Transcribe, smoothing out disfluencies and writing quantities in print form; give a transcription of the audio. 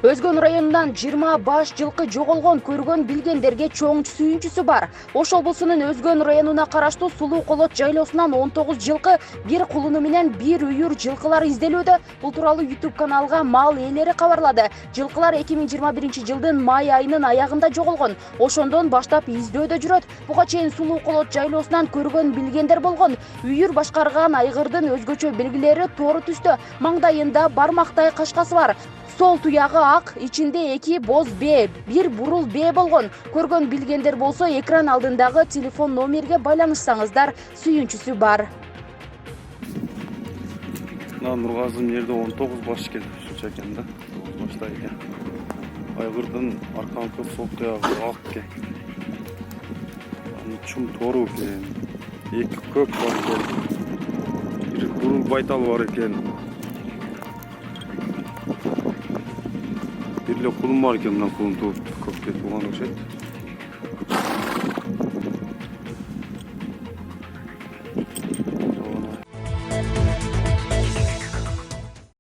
Өзгөн районунан 20 баш жылкы жоголгон көргөн билгендерге чоң сүйүнчүсү бар. Ош облусунун Өзгөн районуна караштуу Сулуу Колот жайлоосунан 19 жылкы, бир кулуну менен бир үйүр жылкылар изделүүдө. Бул тууралуу YouTube каналга мал ээлери кабарлады. Жылкылар 2021 жылдын май айынын аягында жоголгон. Ошондон баштап издөөдө жүрөт. Буга чейин Сулуу Колот жайлоосунан көргөн билгендер болгон. Үйүр башкарган айгырдын өзгөчө белгилери тоору түстө. Маңдайында бармактай кашкасы бар. Сол туягы ак, ичинде 2 боз бээ, 1 бурул бээ болгон. Көргөн билгендер болсо экран алдындагы телефон номерге байланышсаңыздар сүйүнчүсү бар. Нургазым жерде 19 баш экен, ушунча экен да. 19 баштай экен. Айгырдын арканкы сол туягы ак экен. Чум тору экен. 2 көк бар экен. 1 бурул байтал бар экен. Бир эле кулум бар экен, мына кулум көп кетип калган окшойт.